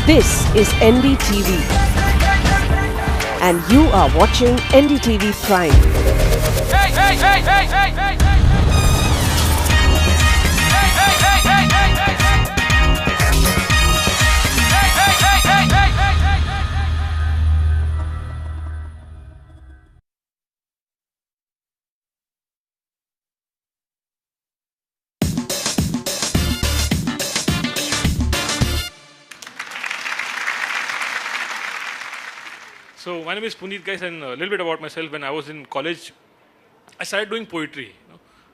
This is NDTV and you are watching NDTV Prime. Hey, hey, hey, hey, hey, hey, hey. So my name is Puneet, guys, and a little bit about myself. When I was in college, I started doing poetry,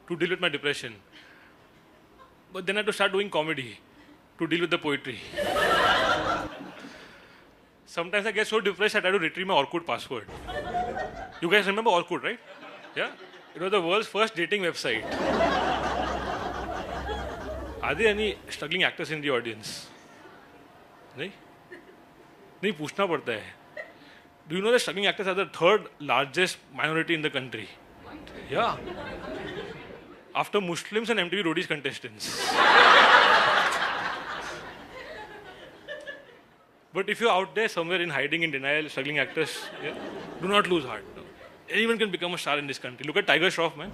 to deal with my depression. But then I had to start doing comedy to deal with the poetry. Sometimes I get so depressed I try to retrieve my Orkut password. You guys remember Orkut, right? Yeah? It was the world's first dating website. Are there any struggling actors in the audience? नहीं? नहीं पूछना पड़ता है. Do you know that struggling actors are the third largest minority in the country? Yeah. After Muslims and MTV Roadies contestants. But if you're out there somewhere in hiding, in denial, struggling actors, yeah, do not lose heart. No. Anyone can become a star in this country. Look at Tiger Shroff, man.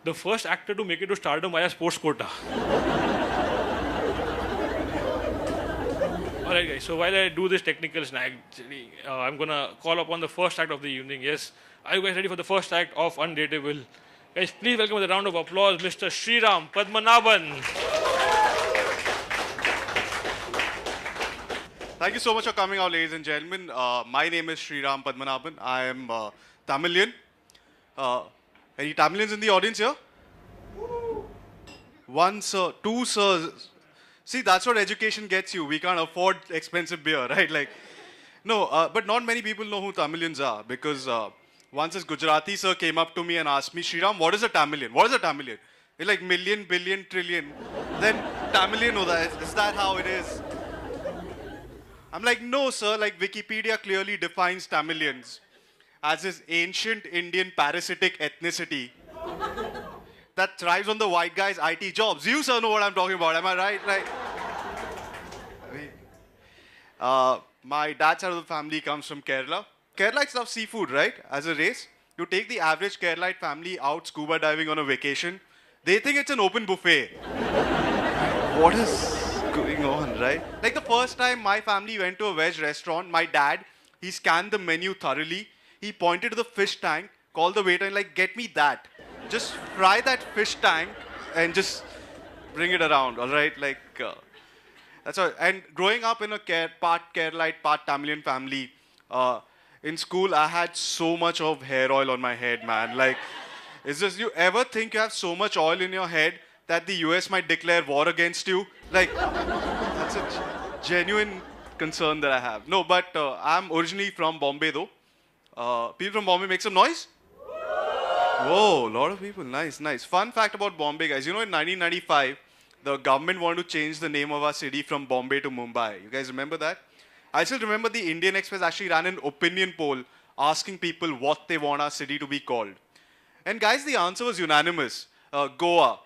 The first actor to make it to stardom via sports quota. Alright guys, so while I do this technical snag, I'm gonna call upon the first act of the evening. Yes, are you guys ready for the first act of Undateable? Guys, please welcome with a round of applause, Mr. Sriram Padmanabhan. Thank you so much for coming out, ladies and gentlemen. My name is Sriram Padmanabhan. I am Tamilian. Any Tamilians in the audience here? One sir, two sirs. See, that's what education gets you. We can't afford expensive beer, right? Like, no, but not many people know who Tamilians are because once this Gujarati sir came up to me and asked me, Sriram, what is a Tamilian? What is a Tamilian? It's like million, billion, trillion. Then Tamilian, is that how it is? I'm like, no, sir, like Wikipedia clearly defines Tamilians as this ancient Indian parasitic ethnicity that thrives on the white guy's IT jobs. You, sir, know what I'm talking about. Am I right? Like, my dad's side of the family comes from Kerala. Keralites love seafood, right? As a race. You take the average Keralite family out scuba diving on a vacation. They think it's an open buffet. What is going on, right? Like the first time my family went to a veg restaurant, my dad, he scanned the menu thoroughly. He pointed to the fish tank, called the waiter and like, get me that. Just fry that fish tank and just bring it around, all right? Like, that's all. And growing up in a part Keralite, part Tamilian family, in school, I had so much of hair oil on my head, man. Like, it's just, you ever think you have so much oil in your head that the US might declare war against you? Like, that's a genuine concern that I have. No, but I'm originally from Bombay, though. People from Bombay make some noise? Whoa, a lot of people. Nice, nice. Fun fact about Bombay, guys. You know, in 1995, the government wanted to change the name of our city from Bombay to Mumbai. You guys remember that? I still remember the Indian Express actually ran an opinion poll asking people what they want our city to be called. And guys, the answer was unanimous. Goa.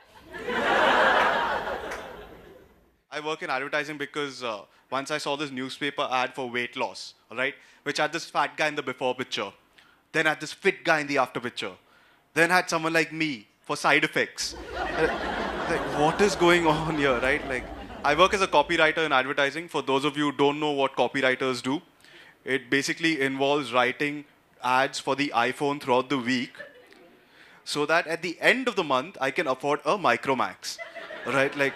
I work in advertising because once I saw this newspaper ad for weight loss, all right, which had this fat guy in the before picture, then had this fit guy in the after picture, then had someone like me for side effects. Like, what is going on here, right? Like, I work as a copywriter in advertising. For those of you who don't know what copywriters do, it basically involves writing ads for the iPhone throughout the week so that at the end of the month, I can afford a Micromax, right? Like,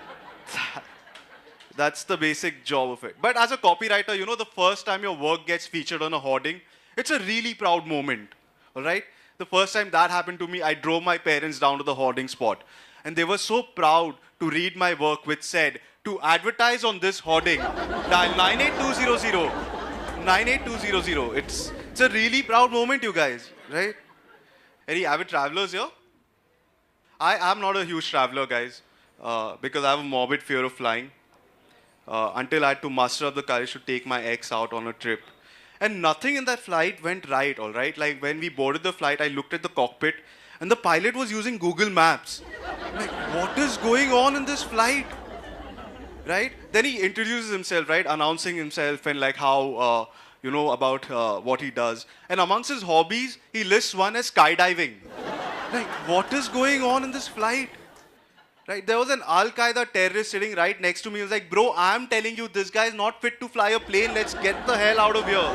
that's the basic job of it. But as a copywriter, you know, the first time your work gets featured on a hoarding, it's a really proud moment, all right? The first time that happened to me, I drove my parents down to the hoarding spot. And they were so proud to read my work which said, to advertise on this hoarding, dial 98200. 98200. It's a really proud moment, you guys, right? Any avid travelers here? I am not a huge traveler, guys, because I have a morbid fear of flying. Until I had to muster up the courage to take my ex out on a trip. And nothing in that flight went right, all right? Like, when we boarded the flight, I looked at the cockpit, and the pilot was using Google Maps. Like, what is going on in this flight? right? Then he introduces himself, right? Announcing himself and like how, about what he does. And amongst his hobbies, he lists one as skydiving. Like, what is going on in this flight? Right? There was an Al-Qaeda terrorist sitting right next to me. He was like, bro, I'm telling you, this guy is not fit to fly a plane. Let's get the hell out of here.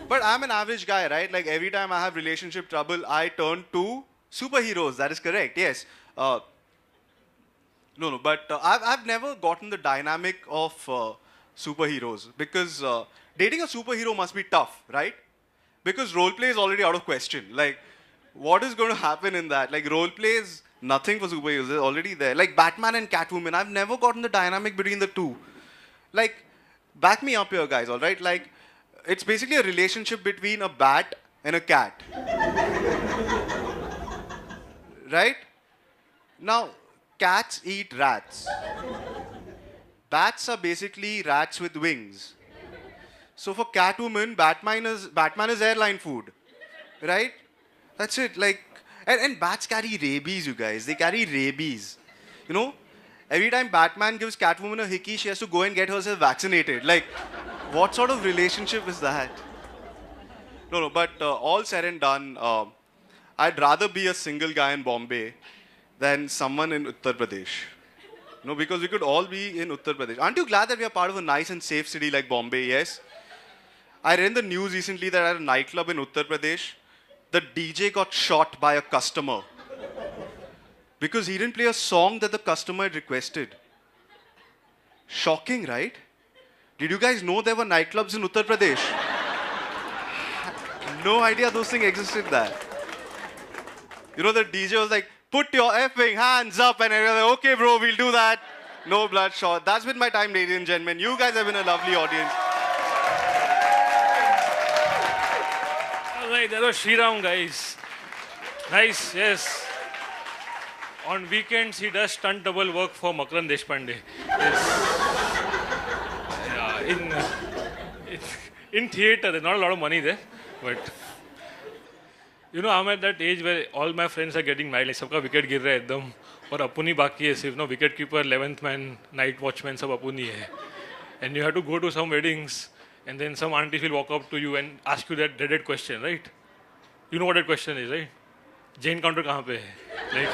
But I'm an average guy, right? Like, every time I have relationship trouble, I turn to superheroes. That is correct, yes. But I've never gotten the dynamic of superheroes because dating a superhero must be tough, right? Because roleplay is already out of question. Like, what is going to happen in that? Like, roleplay is nothing for superheroes. They're already there. Like, Batman and Catwoman, I've never gotten the dynamic between the two. Like, back me up here, guys, all right? Like, it's basically a relationship between a bat and a cat. Right? Now, cats eat rats. Bats are basically rats with wings. So for Catwoman, Batman is airline food. Right? That's it. Like, and bats carry rabies, you guys. They carry rabies. You know? Every time Batman gives Catwoman a hickey, she has to go and get herself vaccinated. Like, what sort of relationship is that? But all said and done, I'd rather be a single guy in Bombay than someone in Uttar Pradesh. Because we could all be in Uttar Pradesh. Aren't you glad that we are part of a nice and safe city like Bombay? Yes? I read in the news recently that at a nightclub in Uttar Pradesh, the DJ got shot by a customer because he didn't play a song that the customer had requested. Shocking, right? Did you guys know there were nightclubs in Uttar Pradesh? No idea those things existed there. The DJ was like, put your effing hands up, and everyone was like, okay, bro, we'll do that. No bloodshot. That's been my time, ladies and gentlemen. You guys have been a lovely audience. All right, that was Sriram, guys. Nice, yes. On weekends, he does stunt double work for Makran Deshpande. Yes. In theatre, there's not a lot of money there, but I'm at that age where all my friends are getting married. Like, सबका wicket गिर रहा है एकदम, और अपुनी बाकी है सिर्फ. Wicket keeper, 11th man, night watchman, सब अपुनी है. And you have to go to some weddings, and then some aunties will walk up to you and ask you that dreaded question, right? You know what that question is, right? Jane counter कहाँ पे है? Like,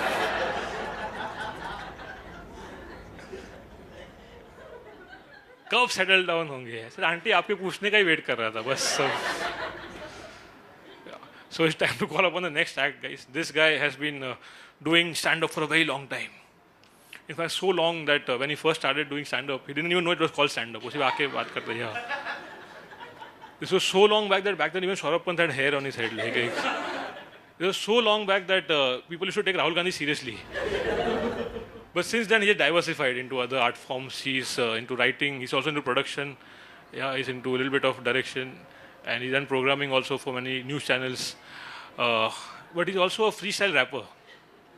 कब settle down होंगे? Sir aunty आपके पूछने का ही wait कर रहा था बस सब. So it's time to call upon the next act, guys. This guy has been doing stand-up for a very long time. In fact, so long that when he first started doing stand-up, he didn't even know it was called stand-up. वो सिर्फ आके बात करते हैं. This was so long back that back then even Saurabh Pant had hair on his head. Like, it was so long back that people used to take Rahul Gandhi seriously. But since then, he has diversified into other art forms. He's into writing. He's also into production. Yeah, he's into a little bit of direction. And he's done programming also for many news channels. But he's also a freestyle rapper.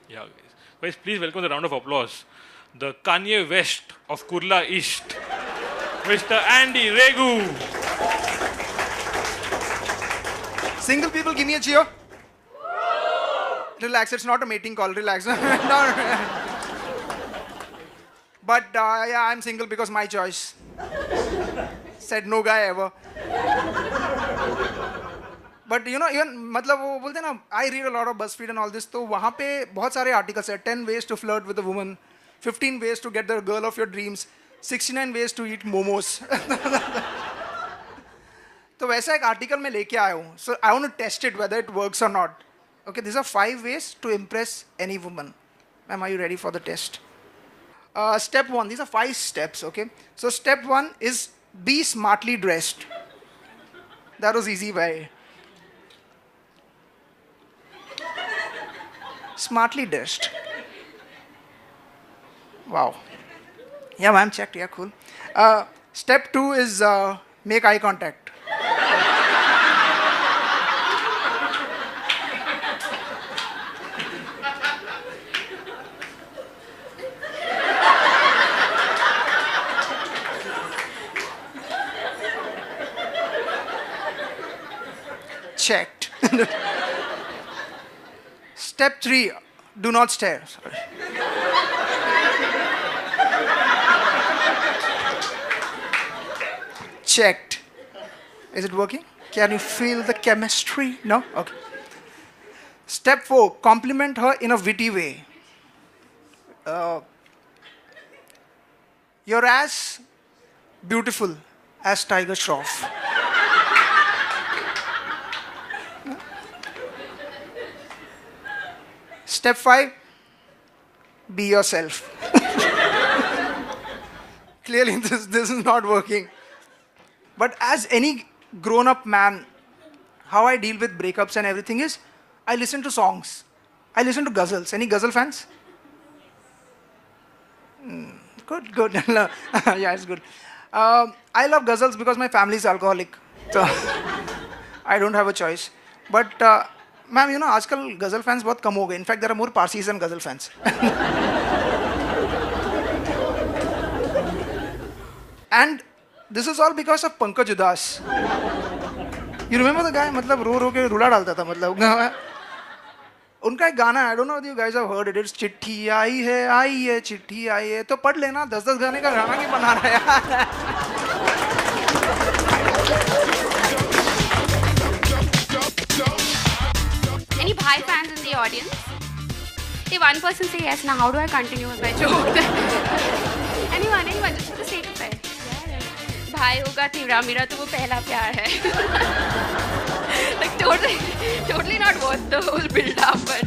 Yeah, guys, please welcome the round of applause. The Kanye West of Kurla East, Mr. Andy Regu. Single people, give me a cheer. Relax, it's not a mating call. Relax. No. But yeah, I'm single because my choice. Said no guy ever. But even मतलब वो बोलते हैं ना, I read a lot of BuzzFeed and all this, तो वहाँ पे बहुत सारे articles हैं. 10 ways to flirt with a woman, 15 ways to get the girl of your dreams, 69 ways to eat momos. तो वैसा एक article मैं लेके आया हूँ. So I want to test it whether it works or not. Okay, these are 5 ways to impress any woman. Ma'am, are you ready for the test? Step 1, these are 5 steps, okay? So step 1 is be smartly dressed. That was easy, bhai. Smartly dressed. Wow. Yeah, ma'am, checked. Yeah, cool. Step 2 is make eye contact. Checked. Step 3, do not stare. Sorry. checked. Is it working? Can you feel the chemistry? No? Okay. Step 4, compliment her in a witty way. Your ass beautiful as Tiger Shroff. Step 5, be yourself. Clearly this is not working. But as any grown-up man, how I deal with breakups and everything is, I listen to songs. I listen to ghazals. Any ghazal fans? Good. Yeah, it's good. I love ghazals because my family is alcoholic. So I don't have a choice. But, ma'am, you know, आजकल ghazal fans बहुत कम हो गए. In fact, there are more Parsis than ghazal fans. And this is all because of Pankaj Udas. You remember the guy? मतलब रो के रुला डालता था मतलब. उनका एक गाना, I don't know if you guys have heard it. It's चिट्ठी आई है चिट्ठी आई है. तो पढ़ लेना, 10 गाने का गाना क्यों बना रहा है यार? Any Bhai fans in the audience? If one person say yes, now how do I continue with my joke? anyone, just for the sake of it. भाई होगा तीव्रा, मेरा तो वो पहला प्यार है. Like totally not worth the whole build up, but